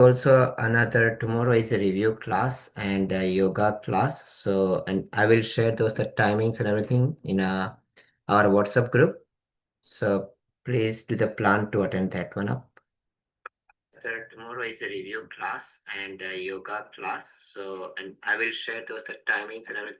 Also, tomorrow is a review class and a yoga class. So, and I will share the timings and everything in our WhatsApp group. So please do the plan to attend that one up. Tomorrow is a review class and a yoga class. So, and I will share the timings and everything.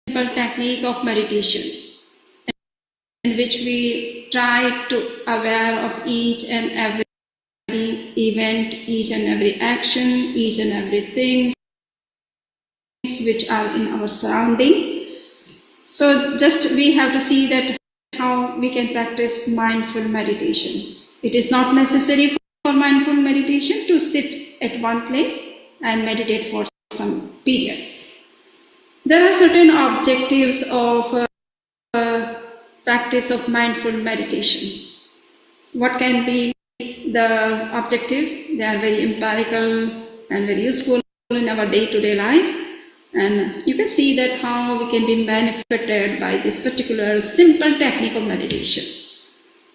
Simple technique of meditation in which we try to aware of each and every event, each and every action, each and everything which are in our surrounding. So just we have to see that how we can practice mindful meditation. It is not necessary for mindful meditation to sit at one place and meditate for some period. There are certain objectives of practice of mindful meditation. What can be the objectives? They are very empirical and very useful in our day-to-day life. And you can see that how we can be benefited by this particular simple technique of meditation.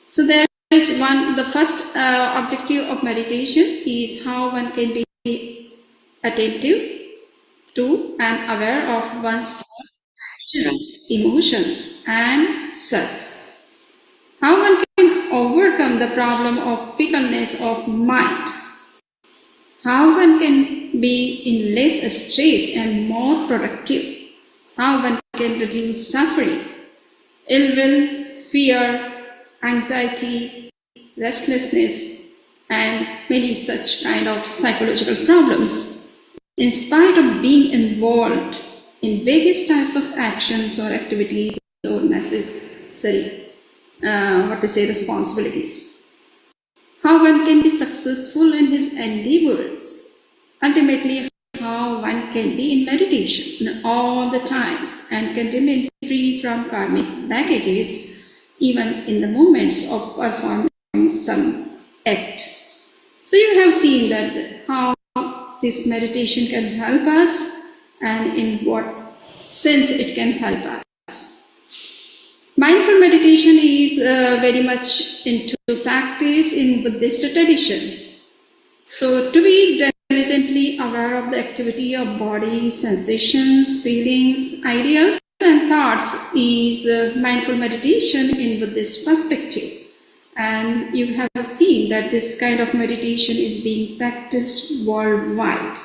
So there is one, the first objective of meditation is how one can be attentive to and aware of one's emotions and self. How one can overcome the problem of fickleness of mind. How one can be in less stress and more productive. How one can reduce suffering, ill will, fear, anxiety, restlessness, and many such kind of psychological problems. In spite of being involved in various types of actions or activities or necessary, responsibilities. How one can be successful in his endeavors. Ultimately, how one can be in meditation all the times and can remain free from karmic baggages even in the moments of performing some act. So you have seen that how this meditation can help us and in what sense it can help us. Mindful meditation is very much into practice in Buddhist tradition. So to be diligently aware of the activity of body, sensations, feelings, ideas and thoughts is mindful meditation in Buddhist perspective. And you have seen that this kind of meditation is being practiced worldwide.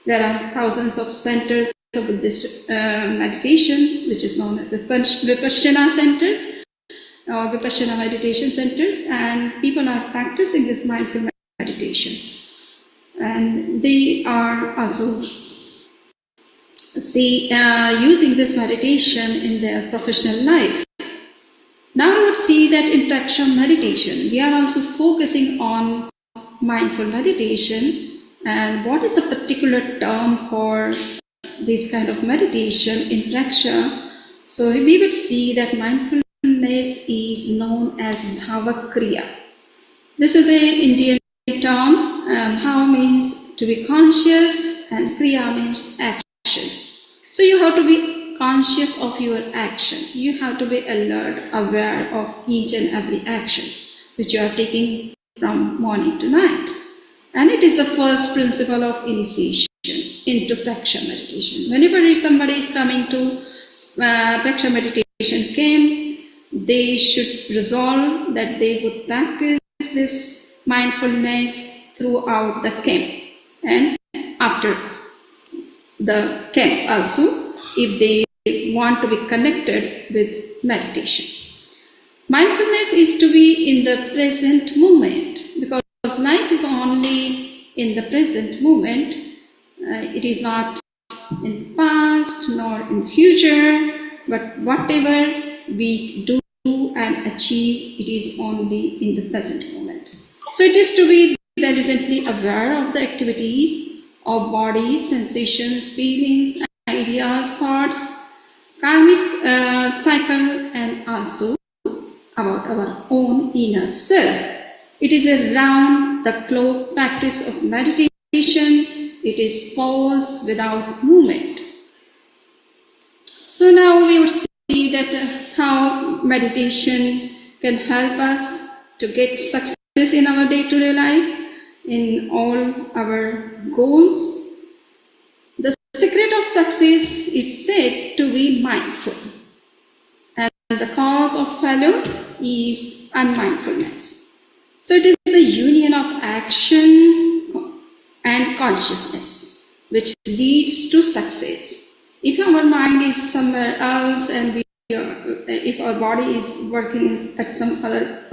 There are thousands of centers of Buddhist meditation, which is known as the Vipassana centers, or Vipassana meditation centers, and people are practicing this mindful meditation. And they are also using this meditation in their professional life. Now you would see that in Preksha meditation, we are also focusing on mindful meditation. And what is a particular term for this kind of meditation in Preksha? So we would see that mindfulness is known as Bhava Kriya. This is an Indian term. Bhava means to be conscious and Kriya means action. So you have to be conscious of your action. You have to be alert, aware of each and every action which you are taking from morning to night. And it is the first principle of initiation into Preksha meditation. Whenever somebody is coming to Preksha meditation camp, they should resolve that they would practice this mindfulness throughout the camp and after the camp also, if they want to be connected with meditation. Mindfulness is to be in the present moment, because life is only in the present moment. It is not in past nor in future, but whatever we do and achieve, it is only in the present moment. So it is to be diligently aware of the activities of body, sensations, feelings, ideas, thoughts, karmic cycle, and also about our own inner self. It is a round the clock practice of meditation. It is pause without movement. So now we would see that how meditation can help us to get success in our day-to-day life, in all our goals. The secret of success is said to be mindful, and the cause of failure is unmindfulness. So it is the union of action and consciousness which leads to success. If our mind is somewhere else and if our body is working at some other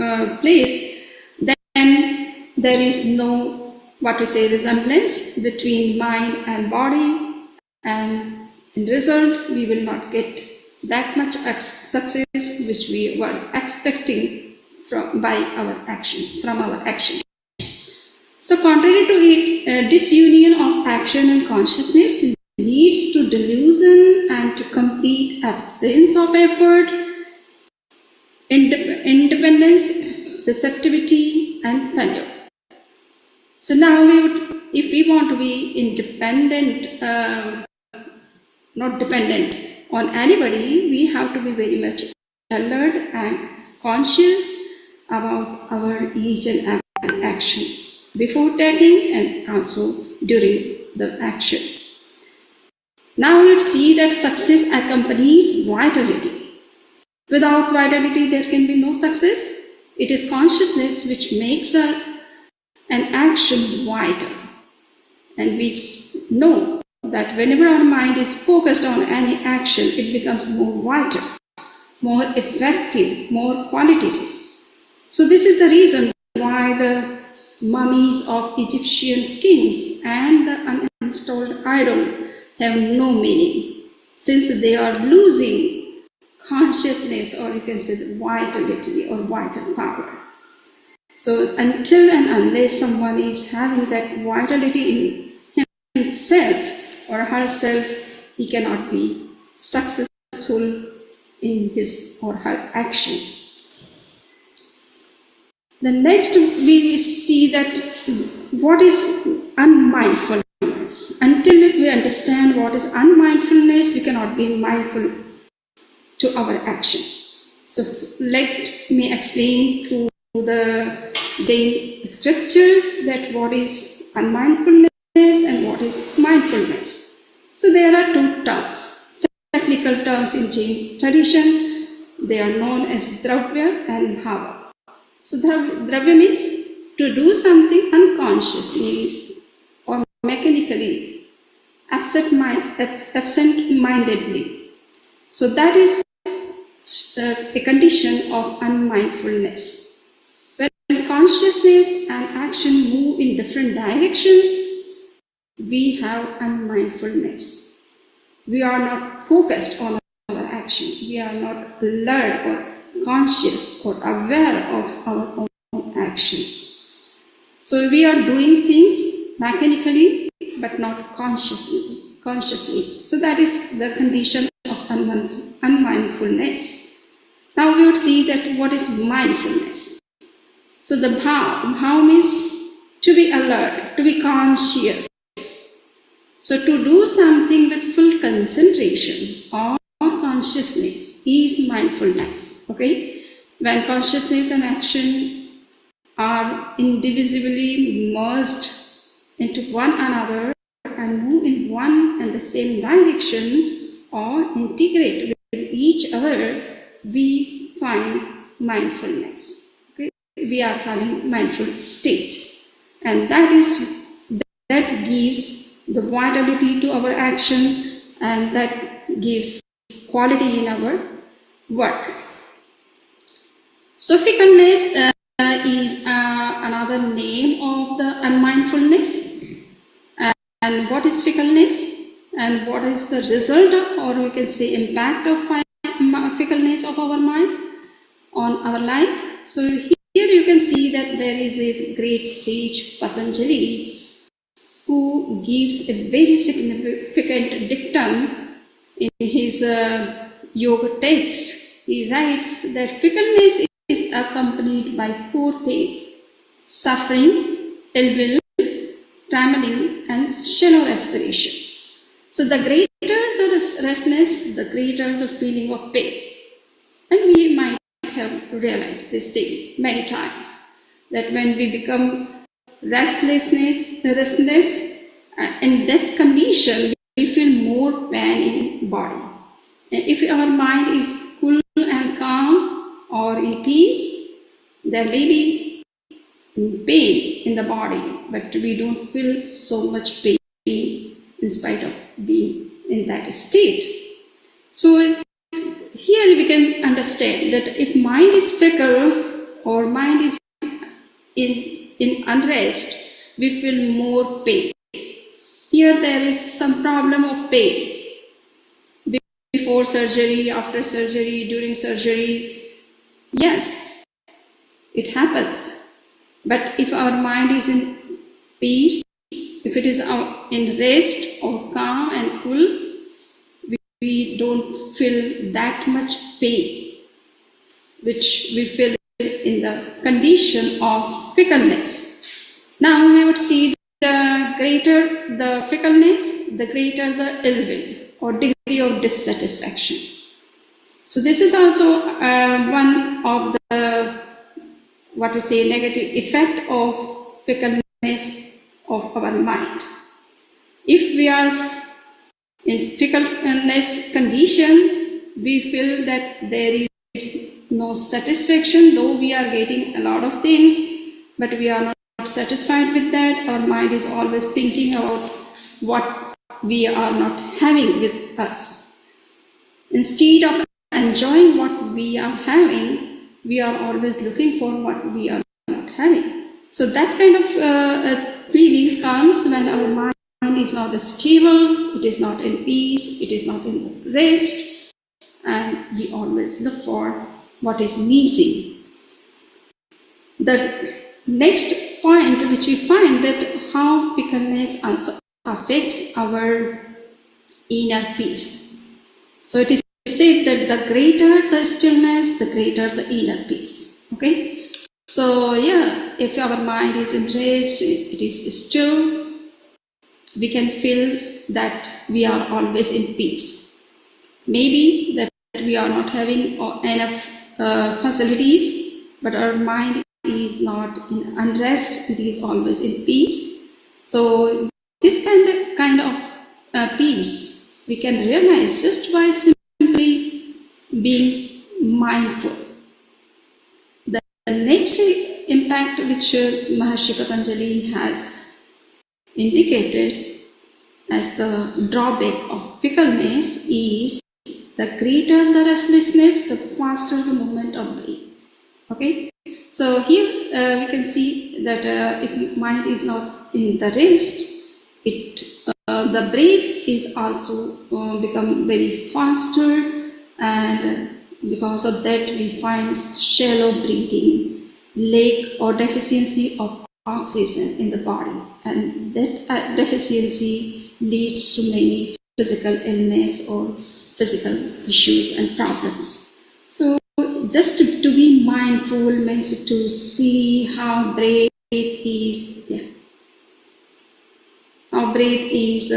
place, then there is no, what we say, resemblance between mind and body, and in result we will not get that much success which we were expecting from our action. So contrary to it, disunion of action and consciousness leads to delusion and to complete absence of effort, independence, receptivity, and failure. So now if we want to be independent, not dependent on anybody, we have to be very much alert and conscious about our each and every action before taking and also during the action. Now you see that success accompanies vitality. Without vitality, there can be no success. It is consciousness which makes an action vital. And we know that whenever our mind is focused on any action, it becomes more vital, more effective, more qualitative. So this is the reason why the mummies of Egyptian kings and the uninstalled idol have no meaning, since they are losing consciousness, or you can say the vitality or vital power. So until and unless someone is having that vitality in himself or herself, he cannot be successful in his or her action. The next we see that what is unmindfulness. Until we understand what is unmindfulness, we cannot be mindful to our action. So let me explain through the Jain scriptures that what is unmindfulness and what is mindfulness. So there are two terms, technical terms in Jain tradition. They are known as dravya and bhava. So dravya means to do something unconsciously or mechanically, absent-mindedly. So that is a condition of unmindfulness. When consciousness and action move in different directions, we have unmindfulness. We are not focused on our action. We are not alert or conscious or aware of our own actions. So we are doing things mechanically but not consciously. So that is the condition of unmindfulness. Now we would see that what is mindfulness. So the bhav means to be alert, to be conscious. So to do something with full concentration or consciousness is mindfulness. Okay? When consciousness and action are indivisibly merged into one another and move in one and the same direction or integrate with each other, we find mindfulness. Okay? We are having mindful state, and that gives the vitality to our action, and that gives quality in our work. So fickleness is another name of the unmindfulness, and And what is fickleness? And what is the result of, or we can say impact of fickleness of our mind on our life? So here you can see that there is this great sage Patanjali who gives a very significant dictum in his yoga text. He writes that fickleness is accompanied by four things: suffering, ill will, trembling, and shallow aspiration. So the greater the restlessness, the greater the feeling of pain. And we might have realized this thing many times, that when we become restless, in that condition, we feel more pain in body. And if our mind is cool and calm or in peace, there may be pain in the body, but we don't feel so much pain in spite of being in that state. So here we can understand that if mind is fickle or mind is in unrest, we feel more pain. Here there is some problem of pain before surgery, after surgery, during surgery. Yes, it happens. But if our mind is in peace, if it is in rest or calm and cool, we don't feel that much pain, which we feel in the condition of fickleness. Now we would see the greater the fickleness, the greater the ill will or degree of dissatisfaction. So this is also one of the, what we say, negative effect of fickleness of our mind. If we are in fickleness condition, we feel that there is no satisfaction, though we are getting a lot of things, but we are not satisfied with that. Our mind is always thinking about what we are not having with us. Instead of enjoying what we are having, we are always looking for what we are not having. So that kind of feeling comes when our mind is not stable, it is not in peace, it is not in rest, and we always look for what is missing. The next point which we find that how fickleness also affects our inner peace. So it is said that the greater the stillness, the greater the inner peace. Okay? So yeah, if our mind is in rest, it is still, we can feel that we are always in peace. Maybe that we are not having enough facilities, but our mind is not in unrest, it is always in peace. So this kind of peace we can realize just by simply being mindful. The next impact which Maharshi Patanjali has indicated as the drawback of fickleness is the greater the restlessness, the faster the movement of brain. Okay, so here we can see that if mind is not in the rest, the breath is also become very faster, and because of that we find shallow breathing, lack or deficiency of oxygen in the body, and that deficiency leads to many physical illness or physical issues and problems. So just to be mindful means to see how breath is, how breath is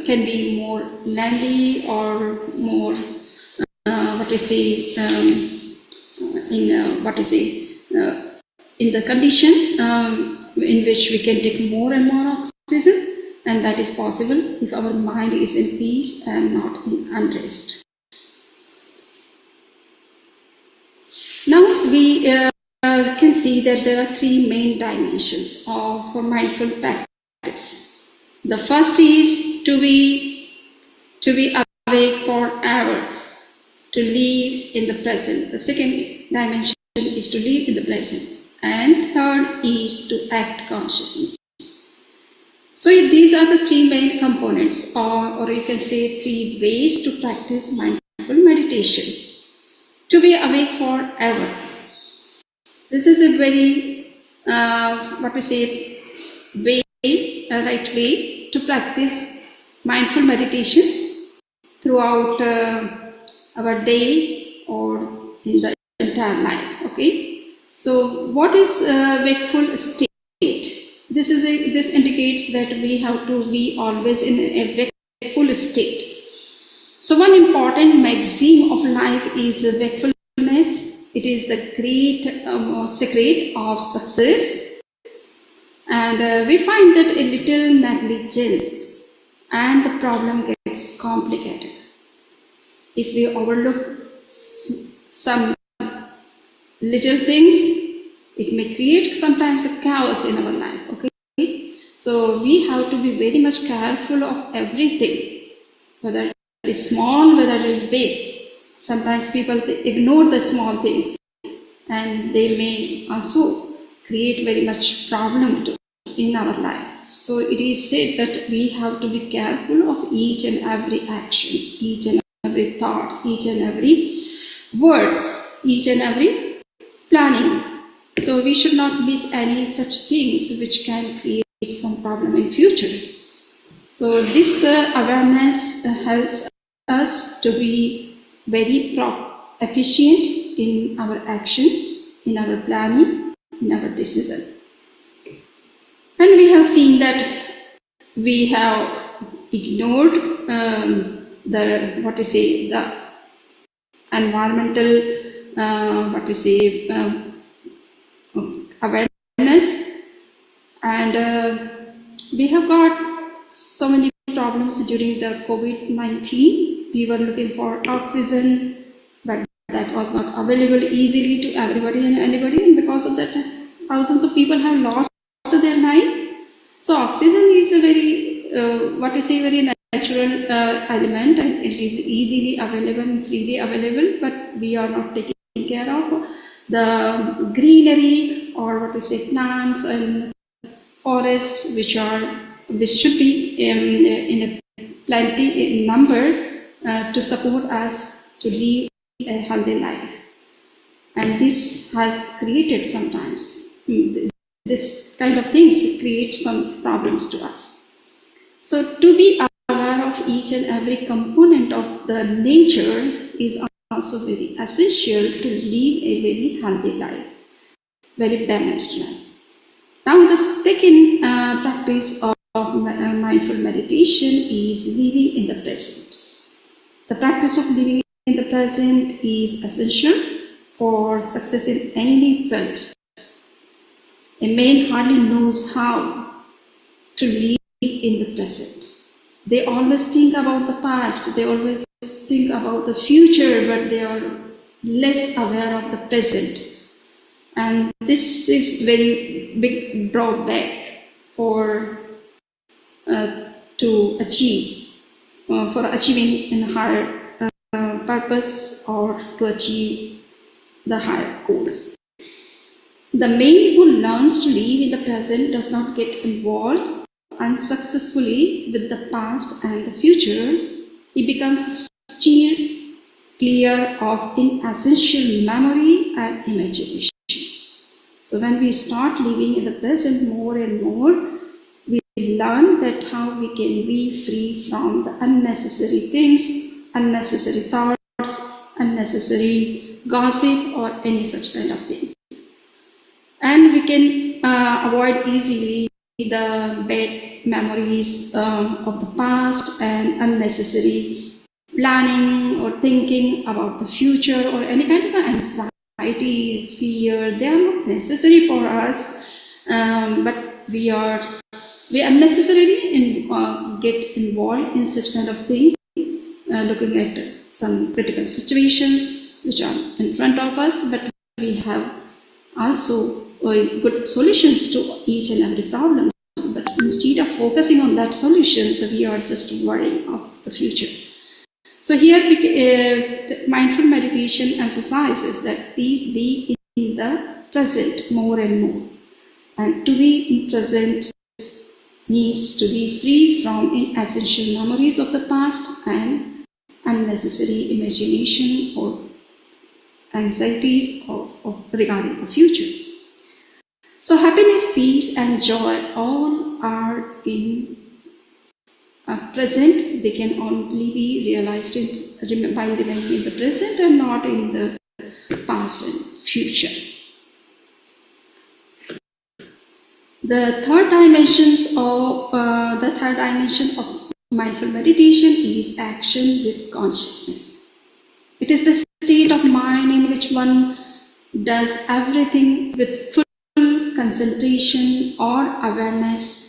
can be more lengthy or more in the condition in which we can take more and more oxygen, and that is possible if our mind is in peace and not in unrest. Now we can see that there are three main dimensions of mindful practice. The first is to be awake forever, to live in the present. The second dimension is to live in the present. And third is to act consciously. So these are the three main components, or you can say three ways to practice mindful meditation. To be awake forever. This is a very, right way to practice mindful meditation throughout our day or in the entire life. Okay. So, what is wakeful state? This indicates that we have to be always in a wakeful state. So, one important maxim of life is wakefulness. It is the great secret of success, and we find that a little negligence and the problem gets complicated. If we overlook some little things, it may create sometimes a chaos in our life. Okay, so we have to be very much careful of everything, whether it is small, whether it is big. Sometimes people ignore the small things, and they may also create very much problem in our life. So it is said that we have to be careful of each and every action, each and every thought, each and every words, each and every planning. So we should not miss any such things which can create some problem in future. So this awareness helps us to be very efficient in our action, in our planning, in our decision. And we have seen that we have ignored the environmental awareness, and we have got so many problems during the COVID-19. We were looking for oxygen, but that was not available easily to everybody and anybody, and because of that, thousands of people have lost their life. So oxygen is a very very natural element, and it is easily available and freely available, but we are not taking care of the greenery, or plants and forests, which should be in a plenty number to support us to live a healthy life. And this has created sometimes this kind of things create some problems to us. So to be aware of each and every component of the nature is also very essential to live a very healthy life, very balanced life. Now the second practice of mindful meditation is living in the present. The practice of living in the present is essential for success in any field. A man hardly knows how to live in the present. They always think about the past, they always think about the future, but they are less aware of the present. And this is very big drawback for to achieve, for achieving a higher purpose, or to achieve the higher goals. The man who learns to live in the present does not get involved unsuccessfully with the past and the future. He becomes clear of inessential memory and imagination. So when we start living in the present more and more, we learn that how we can be free from the unnecessary things, unnecessary thoughts, unnecessary gossip, or any such kind of things. And we can avoid easily the bad memories of the past and unnecessary planning or thinking about the future, or any kind of anxieties, fear. They are not necessary for us, but we unnecessarily get involved in such kind of things, looking at some critical situations which are in front of us, but we have also good solutions to each and every problem. But instead of focusing on that solutions, we are just worrying of the future. So here mindful meditation emphasizes that please be in the present more and more. And to be in present needs to be free from inessential memories of the past and unnecessary imagination or anxieties regarding the future. So happiness, peace and joy all are in present. They can only be realized by remaining in the present and not in the past and future. The third dimension of mindful meditation is action with consciousness. It is the state of mind in which one does everything with full concentration or awareness.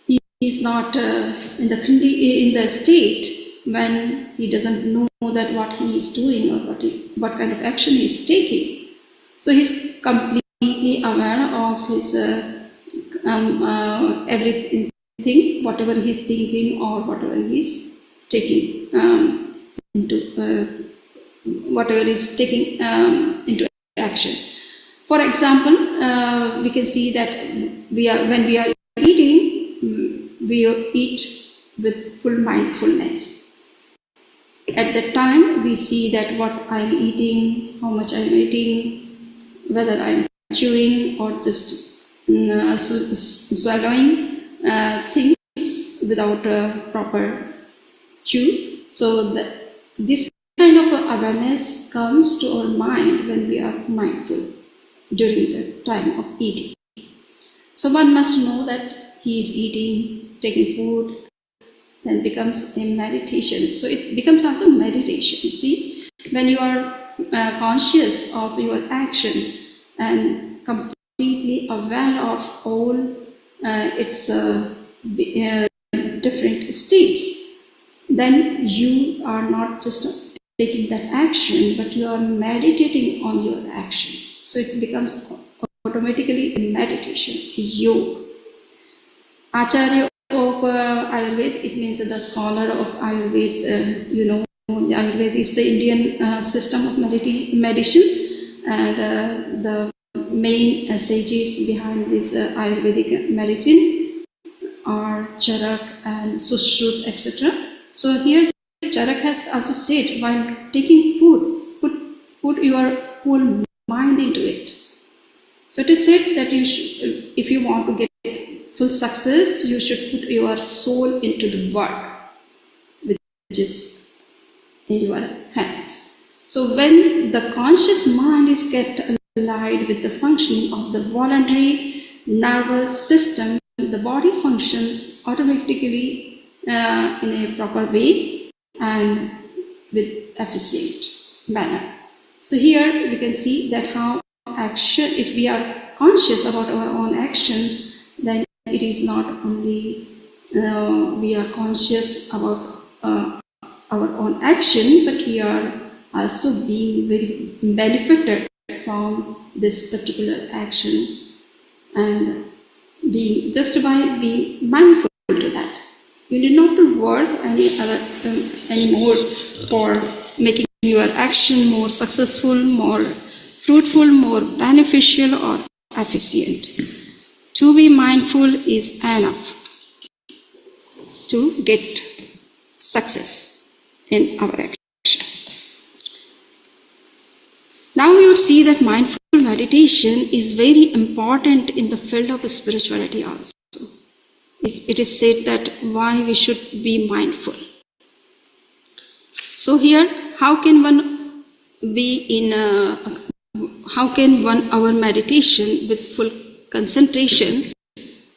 He is not in the state when he doesn't know that what he is doing or what kind of action he is taking. So he's completely aware of his everything, whatever he's thinking or whatever he's taking into action. For example, we can see that when we are eating, we eat with full mindfulness. At that time, we see that what I'm eating, how much I'm eating, whether I'm chewing or just swallowing things without a proper chew. So this kind of awareness comes to our mind when we are mindful during the time of eating. So one must know that he is eating, taking food, then becomes a meditation. So it becomes also meditation. See, when you are conscious of your action and completely aware of all its different states, then you are not just taking that action, but you are meditating on your action. So it becomes automatically a meditation, a yoga. Acharya of Ayurveda, it means the scholar of Ayurveda. The Ayurveda is the Indian system of medicine, and the main sages behind this Ayurvedic medicine are Charak and Sushrut, etc. So here Charak has also said, while taking food, put your whole mind into it. So it is said that you should, if you want to get full success, you should put your soul into the work, which is in your hands. So when the conscious mind is kept allied with the functioning of the voluntary nervous system, the body functions automatically in a proper way and with efficient manner. So here we can see that how action, if we are conscious about our own action, then it is not only we are conscious about our own action, but we are also being very benefited from this particular action and being just by being mindful to that. You need not to work anymore for making your action more successful, more fruitful, more beneficial or efficient. To be mindful is enough to get success in our action. Now we would see that mindful meditation is very important in the field of spirituality also. It is said that why we should be mindful. So here, how can one our meditation with full concentration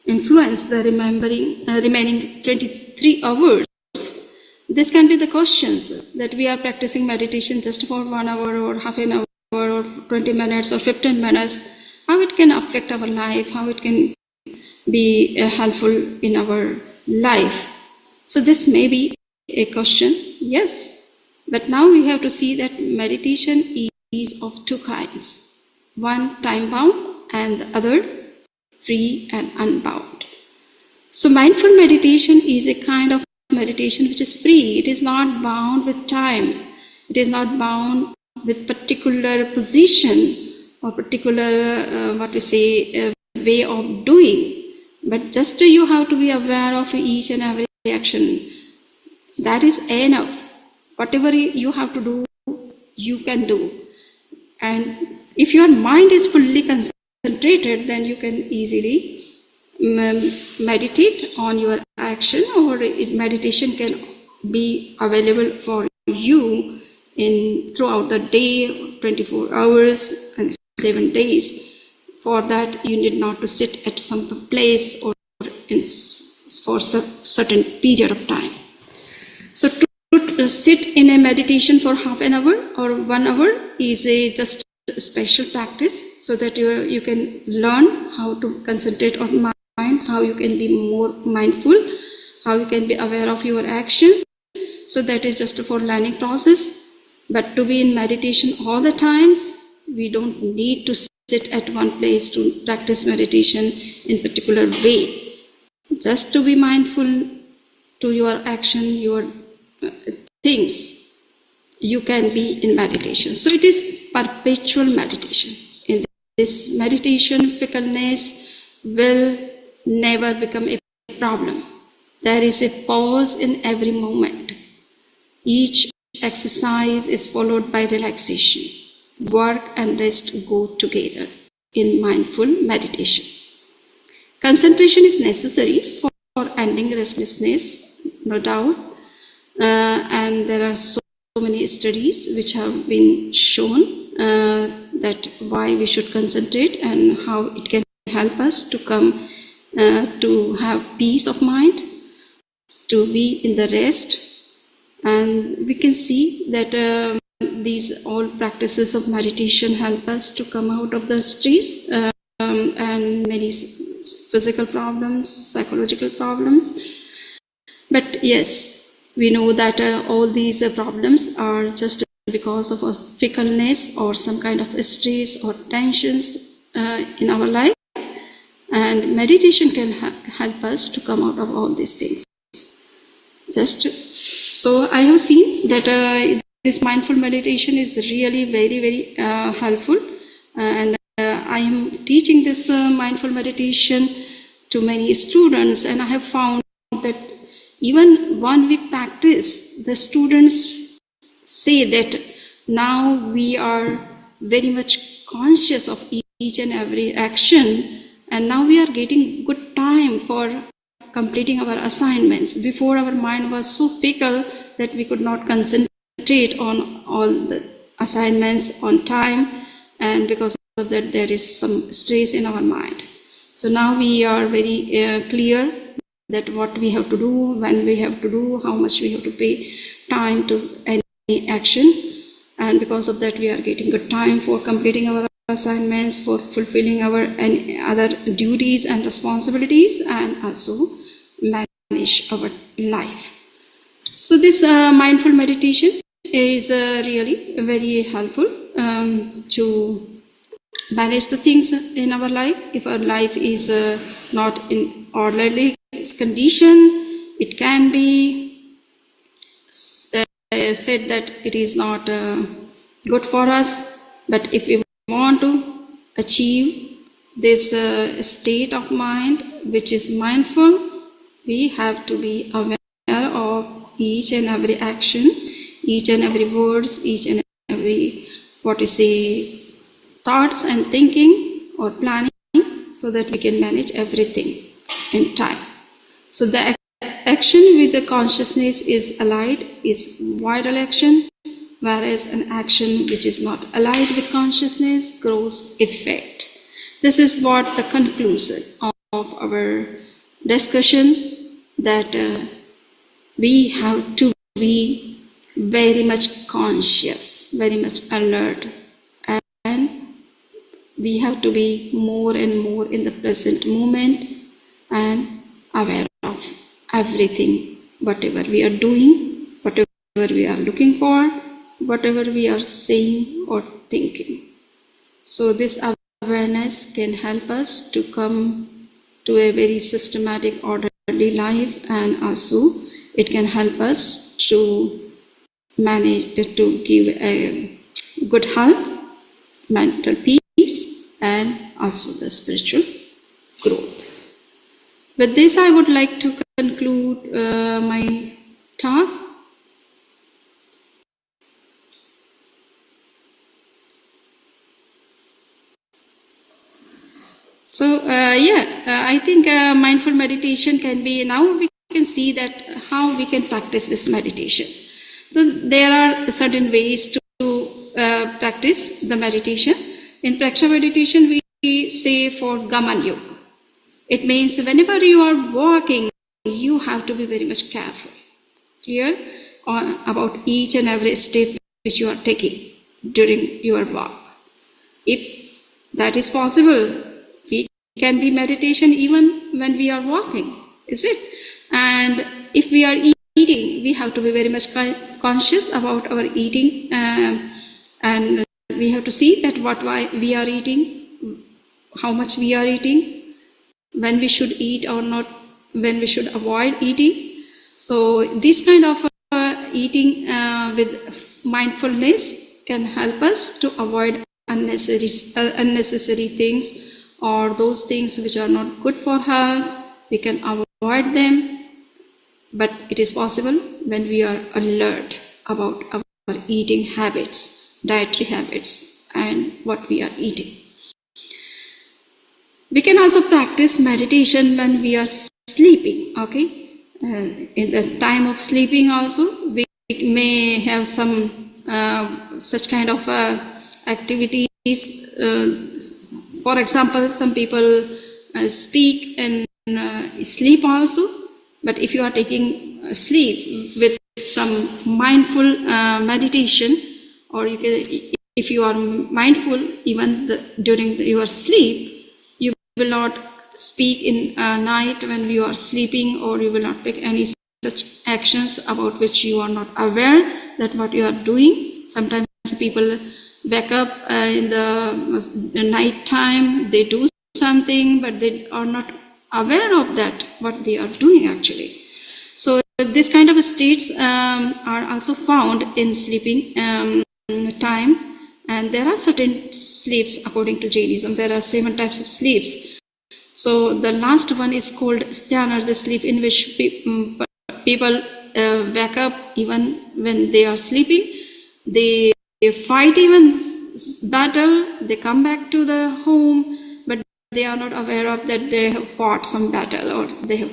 influence the remaining 23 hours? This can be the questions that we are practicing meditation just for 1 hour or half an hour or 20 minutes or 15 minutes, how it can affect our life, how it can be helpful in our life. So this may be a question, yes, but now we have to see that meditation is of two kinds. One time bound and the other free and unbound. So mindful meditation is a kind of meditation which is free. It is not bound with time. It is not bound with particular position or particular way of doing. But just you have to be aware of each and every action. That is enough. Whatever you have to do, you can do. And if your mind is fully concentrated, then you can easily meditate on your action, or meditation can be available for you in throughout the day, 24 hours and 7 days. For that, you need not to sit at some place or in, for certain period of time. So to sit in a meditation for half an hour or 1 hour is just a special practice, so that you can learn how to concentrate on mind, how you can be more mindful, how you can be aware of your action. So that is just for learning process. But to be in meditation all the times, we don't need to sit at one place to practice meditation in particular way. Just to be mindful to your action, your things, you can be in meditation. So it is perpetual meditation. In this meditation, fickleness will never become a problem. There is a pause in every moment. Each exercise is followed by relaxation. Work and rest go together in mindful meditation. Concentration is necessary for ending restlessness, no doubt. And there are so many studies which have been shown that why we should concentrate and how it can help us to come to have peace of mind, to be in the rest. And we can see that these all practices of meditation help us to come out of the stress and many physical problems, psychological problems. But yes, we know that all these problems are just because of a fickleness or some kind of stress or tensions in our life. And meditation can help us to come out of all these things. So I have seen that this mindful meditation is really very, very helpful. And I am teaching this mindful meditation to many students, and I have found that even 1 week practice, the students say that now we are very much conscious of each and every action, and now we are getting good time for completing our assignments. Before, our mind was so fickle that we could not concentrate on all the assignments on time, and because of that there is some stress in our mind. So now we are very clear that what we have to do, when we have to do, how much we have to pay time to any action, and because of that we are getting good time for completing our assignments, for fulfilling our any other duties and responsibilities, and also manage our life. So this mindful meditation is really very helpful to manage the things in our life. If our life is not in orderly condition, it can be said that it is not good for us. But if we want to achieve this state of mind which is mindful, we have to be aware of each and every action, each and every words, each and every thoughts and thinking or planning, so that we can manage everything in time. So the action with the consciousness is allied is vital action, whereas an action which is not allied with consciousness grows effect. This is what the conclusion of our discussion, that we have to be very much conscious, very much alert, and we have to be more and more in the present moment and aware of everything, whatever we are doing, whatever we are looking for, whatever we are saying or thinking. So this awareness can help us to come to a very systematic, orderly life, and also it can help us to manage, to give a good health, mental peace, and also the spiritual growth. With this, I would like to conclude my talk. So I think mindful meditation can be, now we can see that how we can practice this meditation. So there are certain ways to practice the meditation. In Preksha meditation, we say for Gaman Yoga. It means whenever you are walking, you have to be very much careful, clear about each and every step which you are taking during your walk. If that is possible, we can be meditation even when we are walking, is it? And if we are eating, we have to be very much conscious about our eating, and we have to see that what we are eating, how much we are eating, when we should eat or not, when we should avoid eating. So this kind of eating with mindfulness can help us to avoid unnecessary things, or those things which are not good for health. We can avoid them, but it is possible when we are alert about our eating habits, dietary habits, and what we are eating. We can also practice meditation when we are sleeping, okay? In the time of sleeping also, we may have some such kind of activities. For example, some people speak and sleep also, but if you are taking sleep with some mindful meditation, or you can, if you are mindful even during your sleep, will not speak in night when you are sleeping, or you will not take any such actions about which you are not aware that what you are doing. Sometimes people wake up in the night time, they do something, but they are not aware of that, what they are doing actually. So this kind of states are also found in sleeping time. And there are certain sleeps according to Jainism. There are 7 types of sleeps. So the last one is called sthana, the sleep in which people wake up even when they are sleeping. They fight even battle. They come back to the home, but they are not aware of that they have fought some battle or they have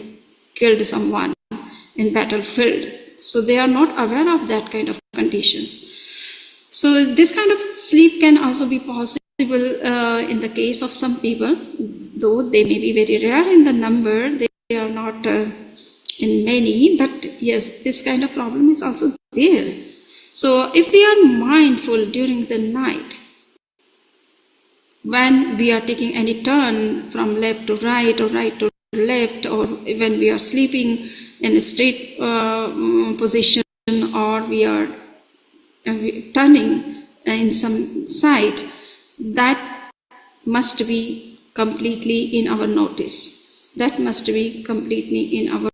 killed someone in battlefield. So they are not aware of that kind of conditions. So this kind of sleep can also be possible in the case of some people, though they may be very rare in the number, they are not in many, but yes, this kind of problem is also there. So if we are mindful during the night, when we are taking any turn from left to right or right to left, or when we are sleeping in a straight position, or we are turning in some side, that must be completely in our notice. That must be completely in our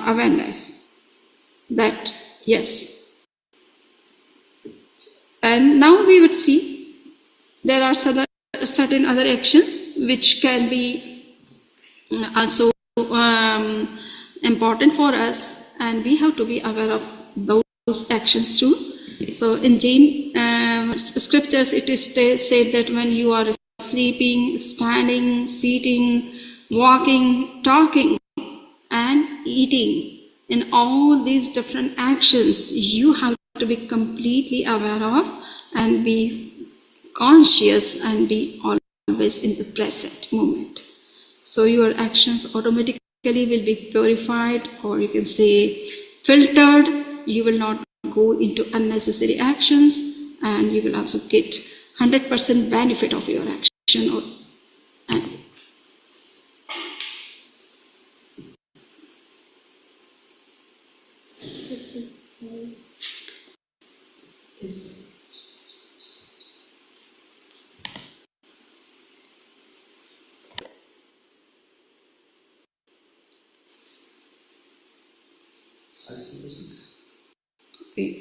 awareness. That, yes. And now we would see there are certain other actions which can be also important for us, and we have to be aware of those actions too. So in Jain scriptures, it is said that when you are sleeping, standing, sitting, walking, talking, and eating, in all these different actions, you have to be completely aware of and be conscious and be always in the present moment. So your actions automatically will be purified, or you can say filtered. You will not go into unnecessary actions, and you will also get 100% benefit of your action. And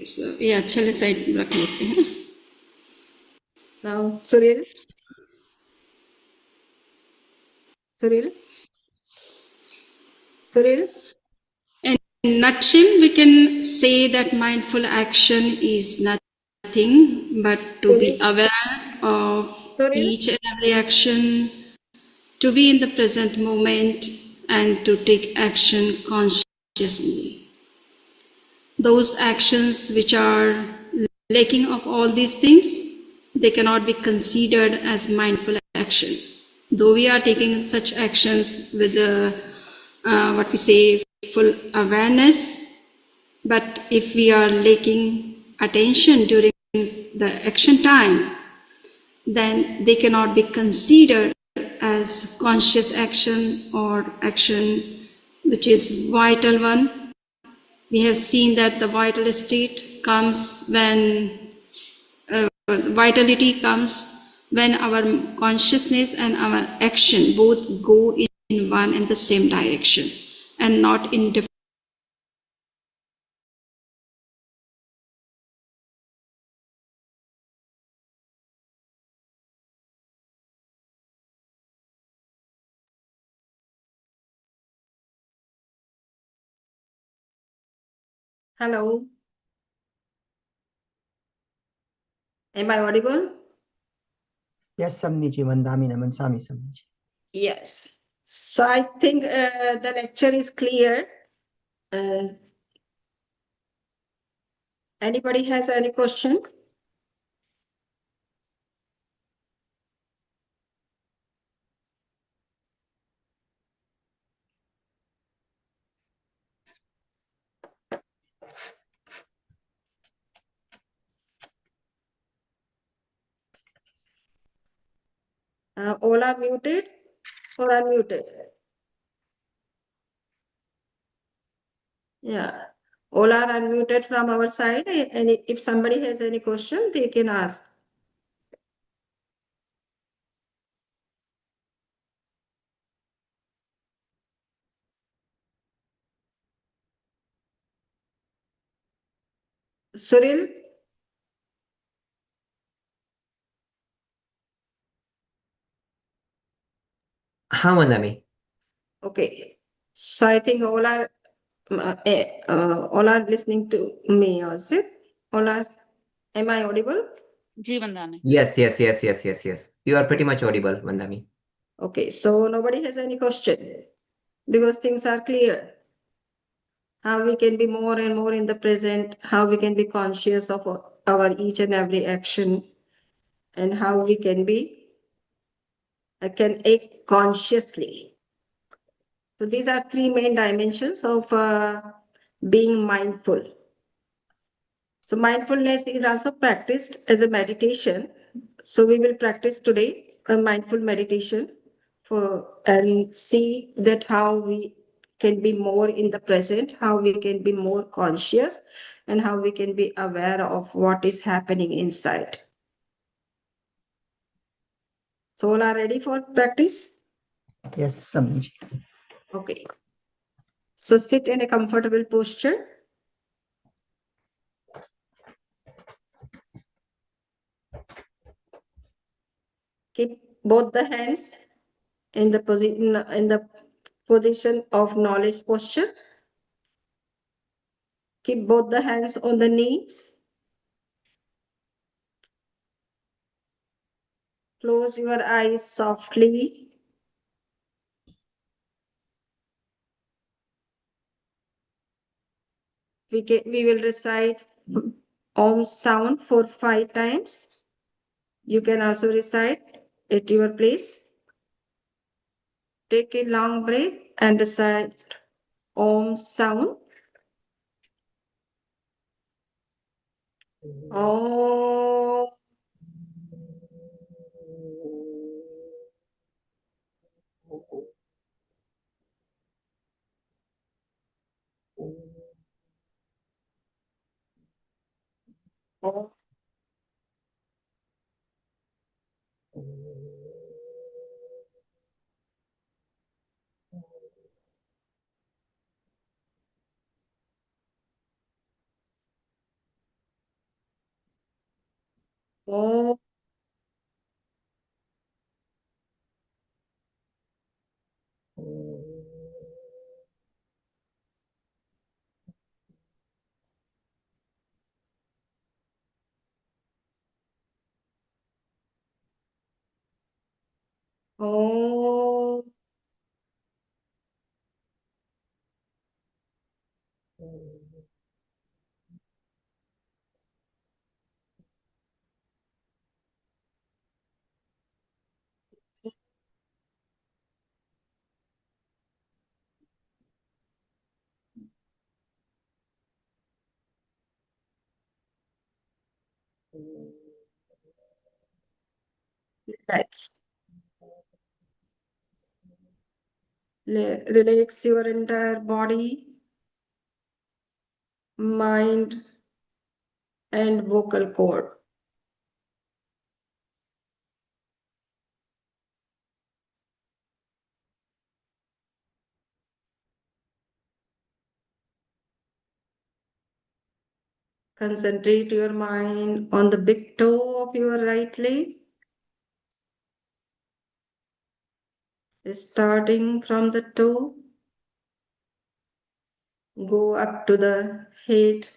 so yeah, चले side रख लेते हैं. Now, Suril. Suril. Suril? In nutshell, we can say that mindful action is nothing but to be Suril? aware of Suril? each and every action, to be in the present moment, and to take action consciously. Those actions which are lacking of all these things, they cannot be considered as mindful action. Though we are taking such actions with what we say full awareness, but if we are lacking attention during the action time, then they cannot be considered as conscious action or action which is vital one. We have seen that the vital state comes when vitality comes when our consciousness and our action both go in one and the same direction and not in different. Hello. Am I audible? Yes, Samniji, Vandami Namansami Samniji. Yes. So I think the lecture is clear. Uh, Anybody has any question? All are muted or unmuted? Yeah. All are unmuted from our side. And if somebody has any question, they can ask. Suril? हाँ Vandami. Okay. So I think all are listening to me also. All are, am I audible? Ji Vandana Yes. You are pretty much audible, Vandami. Okay, so nobody has any question because things are clear. How we can be more and more in the present, how we can be conscious of our each and every action, and how we can be can act consciously. So these are three main dimensions of being mindful. So mindfulness is also practiced as a meditation. So we will practice today a mindful meditation for and see that how we can be more in the present, how we can be more conscious, and how we can be aware of what is happening inside. So all are ready for practice? Yes, Samniji. Okay. So sit in a comfortable posture. Keep both the hands in the position of knowledge posture. Keep both the hands on the knees. Close your eyes softly. We will recite Om sound for 5 times. You can also recite at your place. Take a long breath and recite Om sound. Om. Om. Om. Oh. Relax. Relax your entire body, mind, and vocal cord. Concentrate your mind on the big toe of your right leg, starting from the toe, go up to the head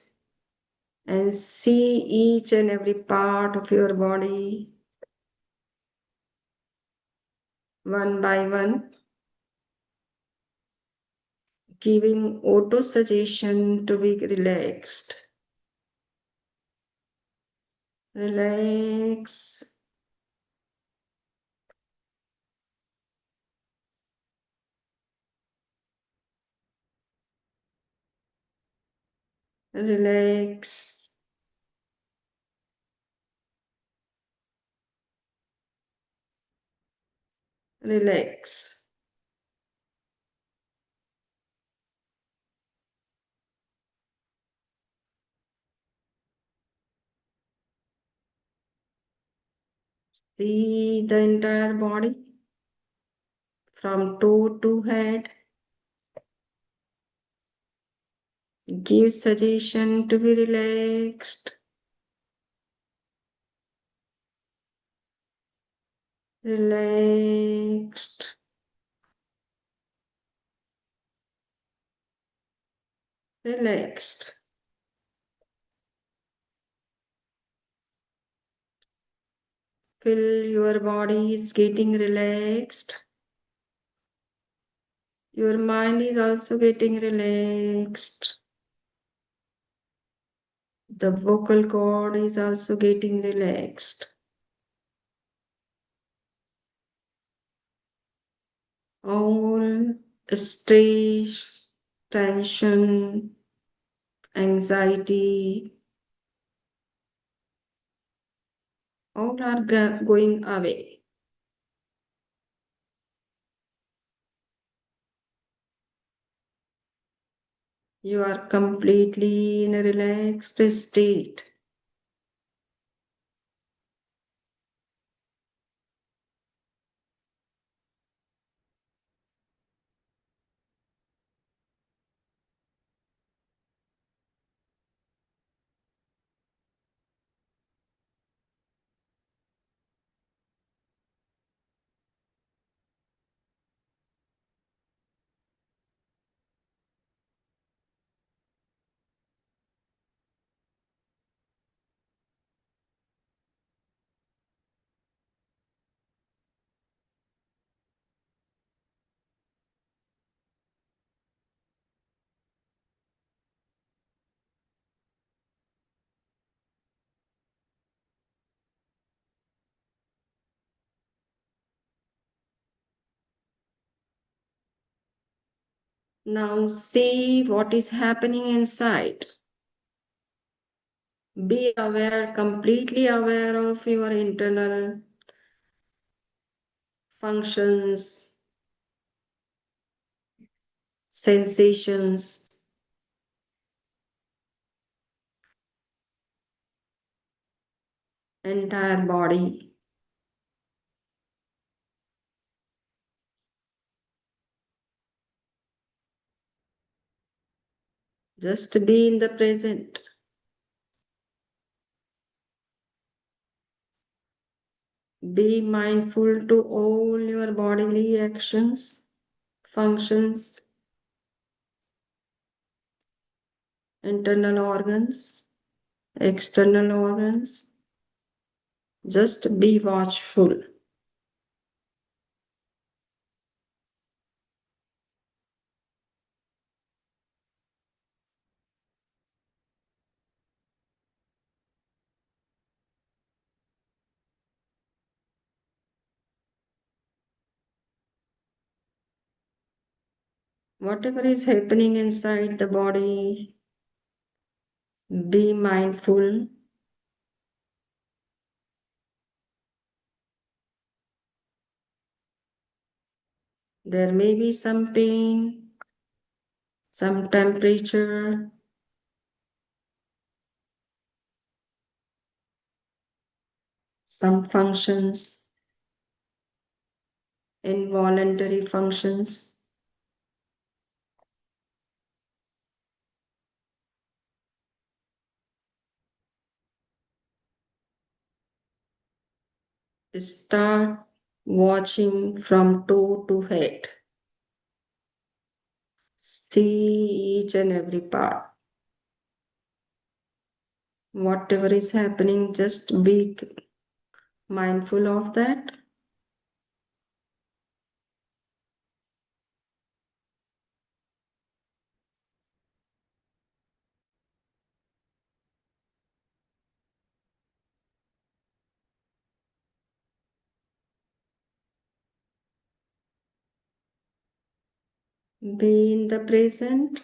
and see each and every part of your body one by one, giving auto suggestion to be relaxed. Relax. Relax. Relax. See the entire body from toe to head. Give suggestion to be relaxed. Relaxed. Relaxed. Feel your body is getting relaxed. Your mind is also getting relaxed. The vocal cord is also getting relaxed. All stress, tension, anxiety, all are going away. You are completely in a relaxed state. Now see what is happening inside. Be aware, completely aware of your internal functions, sensations, entire body. Just be in the present. Be mindful to all your bodily actions, functions, internal organs, external organs. Just be watchful. Whatever is happening inside the body, be mindful. There may be some pain, some temperature, some functions, involuntary functions. Start watching from toe to head. See each and every part. Whatever is happening, just be mindful of that. Be in the present.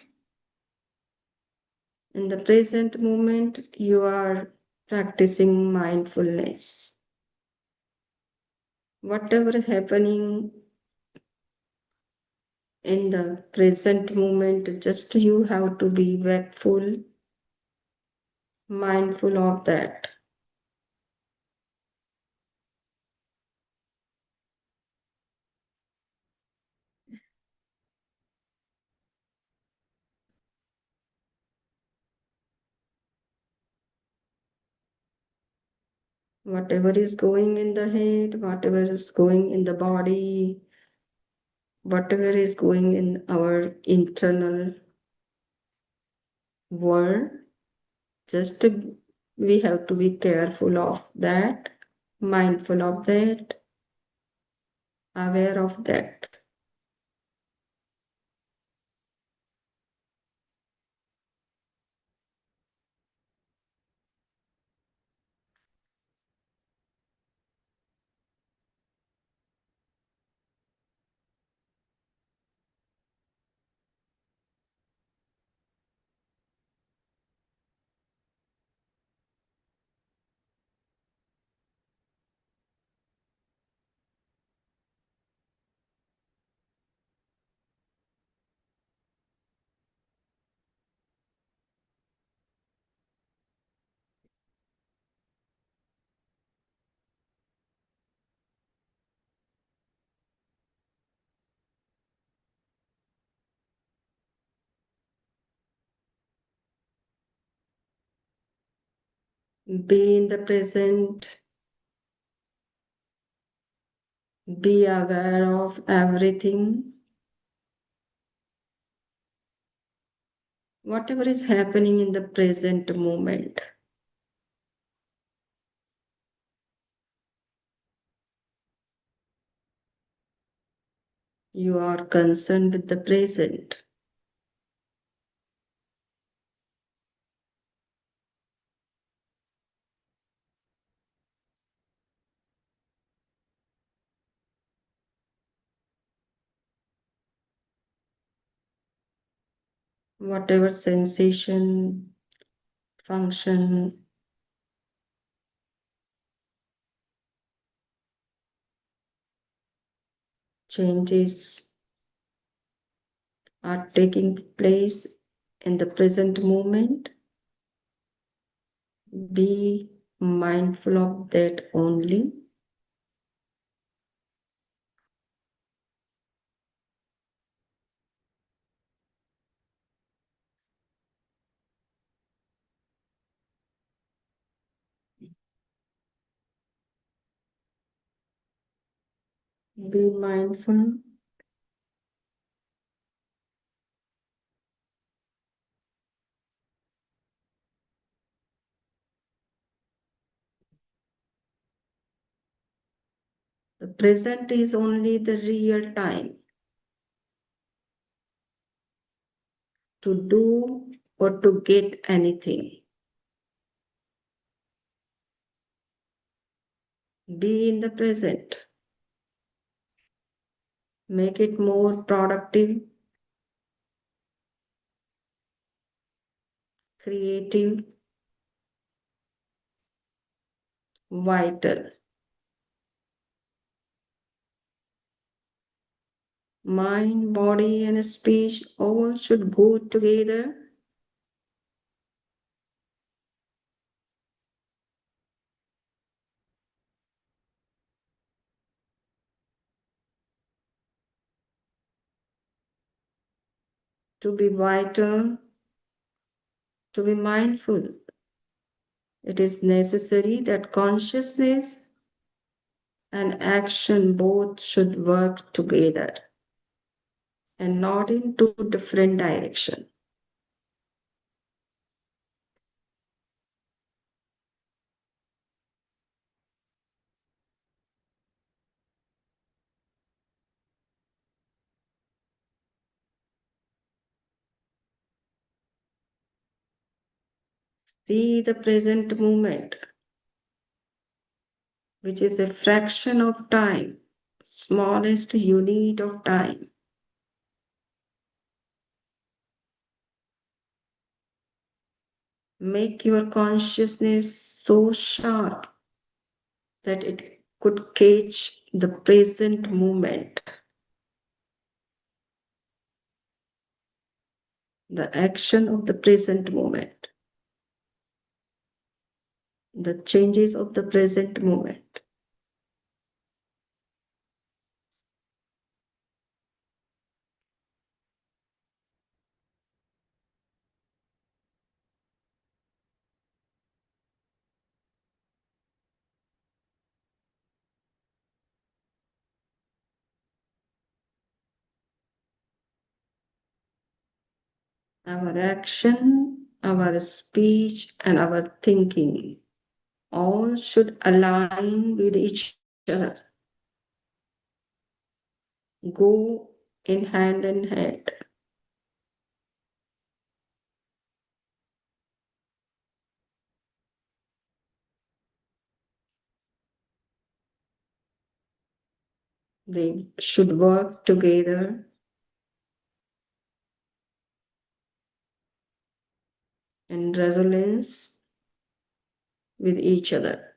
In the present moment, you are practicing mindfulness. Whatever is happening in the present moment, just you have to be wakeful, mindful of that. Whatever is going in the head, whatever is going in the body, whatever is going in our internal world, just we have to be careful of that, mindful of that, aware of that. Be in the present, be aware of everything. Whatever is happening in the present moment. You are concerned with the present. Whatever sensation, function, changes are taking place in the present moment, be mindful of that only. Be mindful. The present is only the real time to do or to get anything. Be in the present. Make it more productive. creative, vital. Mind, body, and speech all should go together. To be vital, to be mindful, it is necessary that consciousness and action both should work together and not in two different directions. See the present moment, which is a fraction of time, smallest unit of time. Make your consciousness so sharp that it could catch the present moment, the action of the present moment, the changes of the present moment. Our action, our speech, and our thinking all should align with each other, go in hand. They should work together in resonance with each other.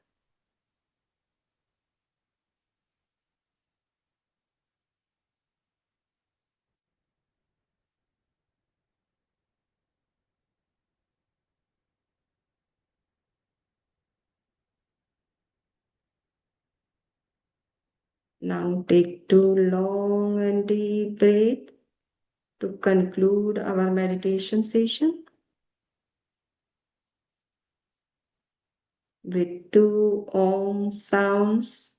Now take two long and deep breaths to conclude our meditation session. With two Om sounds,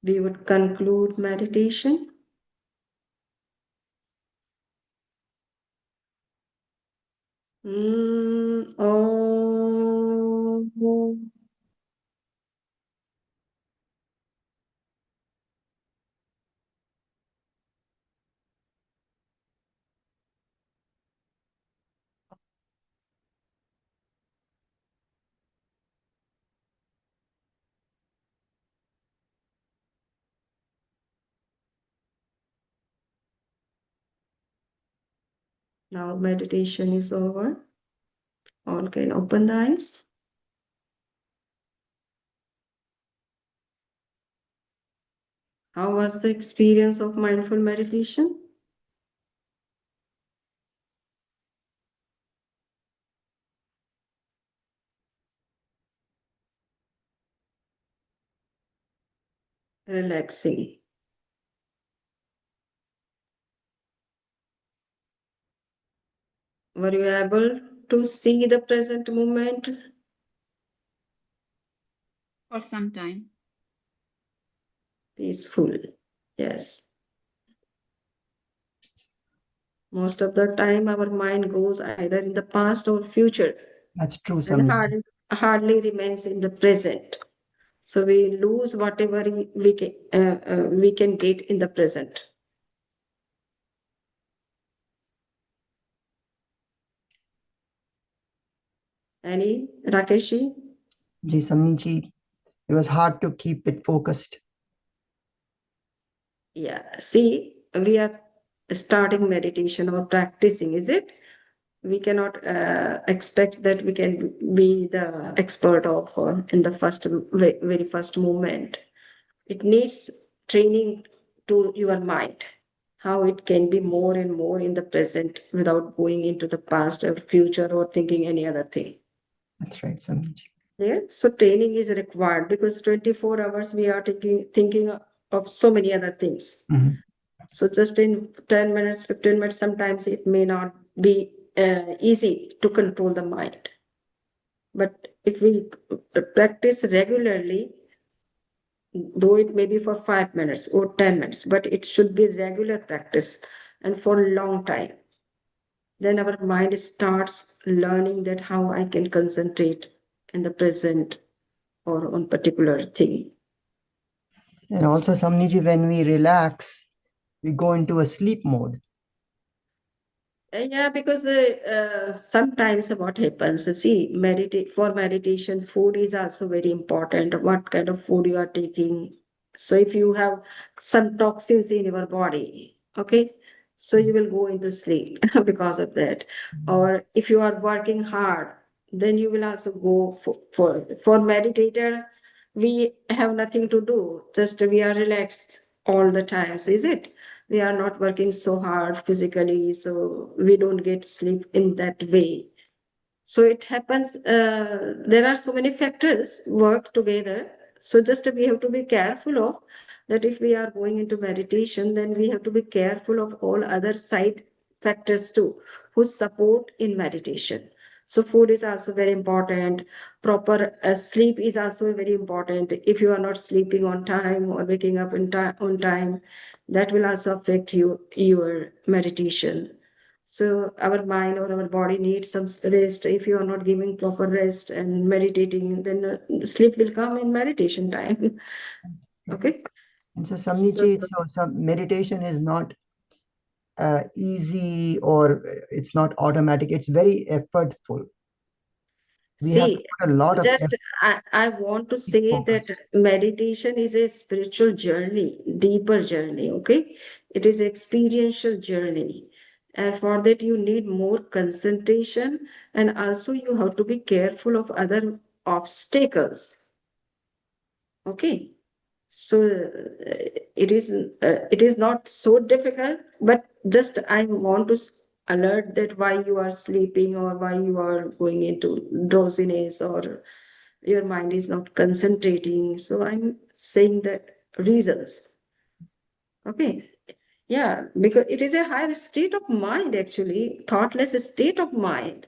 we would conclude meditation. Om. Now meditation is over. All can open the eyes. How was the experience of mindful meditation? Relaxing. Were you able to see the present moment? For some time. Peaceful. Yes. Most of the time, our mind goes either in the past or future That's true, and Samiji. hardly remains in the present. So we lose whatever we can get in the present. Any, Rakeshi? Ji, Samiji, it was hard to keep it focused. Yeah. See, we are starting meditation or practicing, is it? we cannot expect that we can be the expert of in the very first moment. It needs training to your mind, how it can be more and more in the present without going into the past or future or thinking any other thing. That's right, Samiji. Yeah, so training is required because 24 hours we are thinking of so many other things. Mhm. So just in 10 minutes, 15 minutes, sometimes it may not be easy to control the mind. But if we practice regularly, though it may be for 5 minutes or 10 minutes, but it should be regular practice and for a long time. Then our mind starts learning that how I can concentrate in the present or on particular thing. And also, Samiji, when we relax, we go into a sleep mode. Yeah, because sometimes what happens, see, for meditation, food is also very important. What kind of food you are taking. So if you have some toxins in your body, okay, so you will go into sleep because of that. Or if you are working hard, then you will also go for meditator. We have nothing to do, just we are relaxed all the times, is it? We are not working so hard physically, so we don't get sleep in that way. So it happens, there are so many factors work together. So just we have to be careful of that. If we are going into meditation, then we have to be careful of all other side factors too, who support in meditation. So food is also very important. Proper sleep is also very important. If you are not sleeping on time or waking up on time, that will also affect your meditation. So our mind or our body needs some rest. If you are not giving proper rest and meditating, then sleep will come in meditation time. Okay. And so, So Samiji, so some meditation is not easy, or it's not automatic. It's very effortful. We have to see, put a lot of just effort, I want to say that focus. meditation is a spiritual journey, deeper journey. Okay. It is experiential journey. And for that, you need more concentration, and also you have to be careful of other obstacles. Okay. So it is not so difficult, but just I want to alert that why you are sleeping or why you are going into drowsiness or your mind is not concentrating. So I'm saying that reasons. Okay. Yeah, because it is a higher state of mind, actually, thoughtless state of mind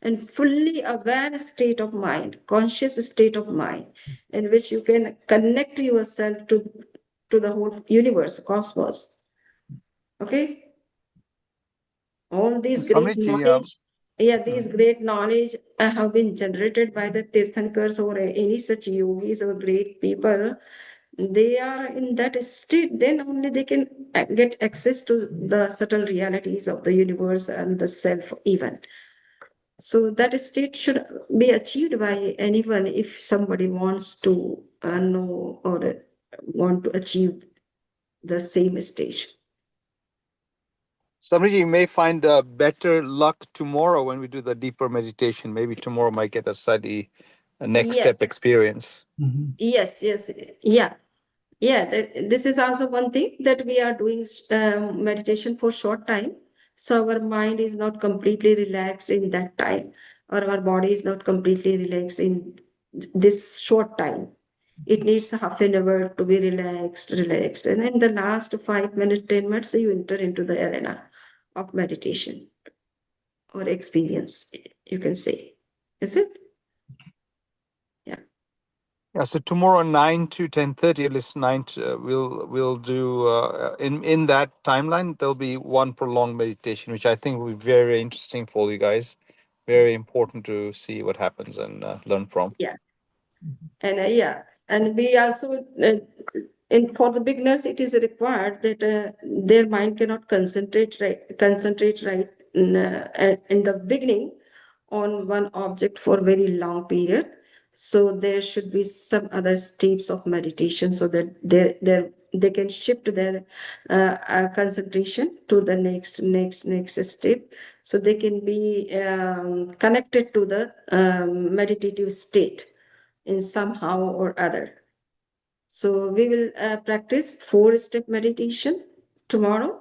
and fully aware state of mind, conscious state of mind, in which you can connect yourself to the whole universe, cosmos. Okay, all these great Samriti, knowledge, yeah, hmm. these great knowledge have been generated by the Tirthankars or any such yogis or great people. They are in that state, then only they can get access to the subtle realities of the universe and the self even. So that state should be achieved by anyone if somebody wants to know or want to achieve the same stage. Samriti, you may find better luck tomorrow when we do the deeper meditation. Maybe tomorrow might get a slightly a next step Yes, experience. Mhm. yes, yeah, yeah. This is also one thing that we are doing meditation for short time. So our mind is not completely relaxed in that time, or our body is not completely relaxed in this short time. It needs half an hour to be relaxed. And in the last 5 minutes, 10 minutes, you enter into the arena of meditation or experience, you can say. Is it? Yeah. Yeah, so tomorrow 9 to 10:30, at least we'll do in that timeline. There'll be one prolonged meditation, which I think will be very interesting for you guys. Very important to see what happens and learn from. Yeah. And yeah. And we also, in for the beginners, it is required that their mind cannot concentrate right in the beginning on one object for very long period. So there should be some other steps of meditation so that they can shift their concentration to the next step. So they can be connected to the meditative state in somehow or other. So we will practice 4-step meditation tomorrow,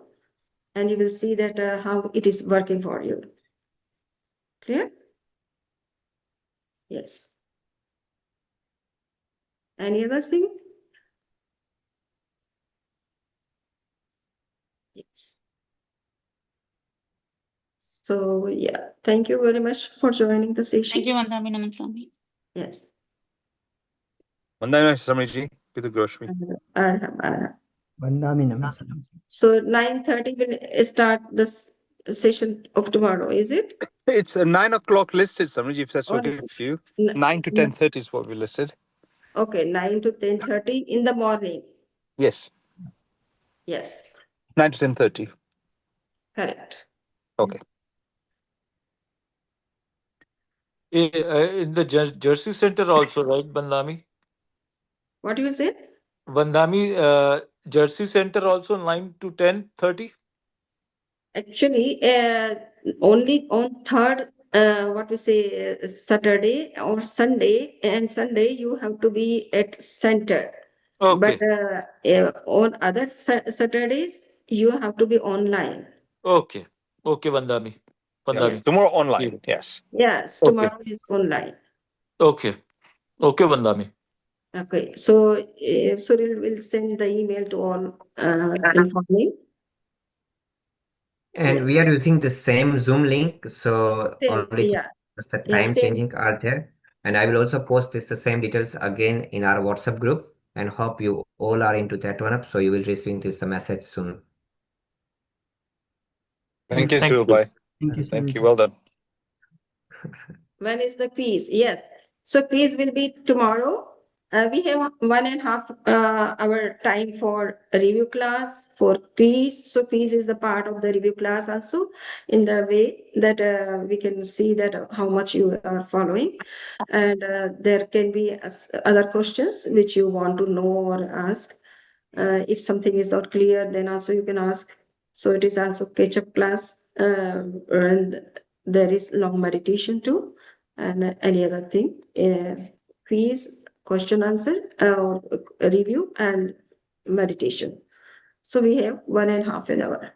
and you will see that how it is working for you. Clear? Yes. Any other thing? Yes. So yeah, thank you very much for joining the session. Thank you, Vandami Naman Swami. Yes. Vandana Samiji, Pitu Groshmi. Arham. Vandami Namaste. So 9:30 will start this session of tomorrow, is it? It's a 9 o'clock listed, Samiji, if that's Or okay for you. n- 9 to 10:30 is what we listed. okay, 9 to 10:30 in the morning. Yes, Yes, 9 to 10:30. correct. Okay. In the Jersey Center also, right, Bandami? What do you say? Bandami Jersey Center also 9 to 10:30? Actually, only on third, what we say, Saturday or Sunday, and Sunday you have to be at center. But Okay, on other Saturdays, you have to be online. okay, okay, Bandami. Yeah. Bandami. Yes. Tomorrow online. Yes. Yes, Okay. tomorrow is online. Okay, okay, Bandami. Okay, so Suril will send the email to all informing. And we Yes. are using the same Zoom link, so Same, only thing yeah, is the yeah, time same. changing are there. And I will also post this the same details again in our WhatsApp group, and hope you all are into that one up, so you will receive this the message soon. Thank you, Thank Suril. you. Bye. Thank you, Thank you. Suril. Well done. When is the quiz? Yes. So quiz will be tomorrow. We have 1.5 hour time for review class, for quiz. So quiz is the part of the review class also, in the way that we can see that how much you are following. And there can be other questions which you want to know or ask. If something is not clear, then also you can ask. So it is also catch up class, and there is long meditation too, and any other thing, quiz, question answer, or review and meditation. So we have 1.5 hour.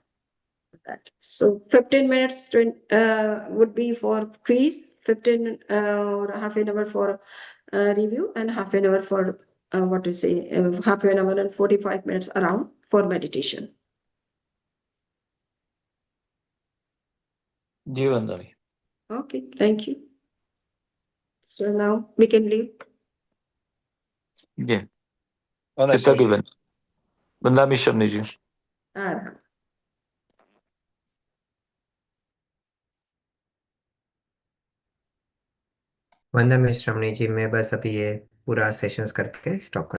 That. So 15 minutes would be for quiz, 15 or half an hour for review, and half an hour for what we say, half an hour and 45 minutes around for meditation. Ji, Bandami. Okay, thank you. So now we can leave. Yeah. Well done, Kita Samiji. given. Bandami Shamniji. Ah, वंदन मिश्रमणी जी, मैं बस अभी ये पूरा sessions करके stop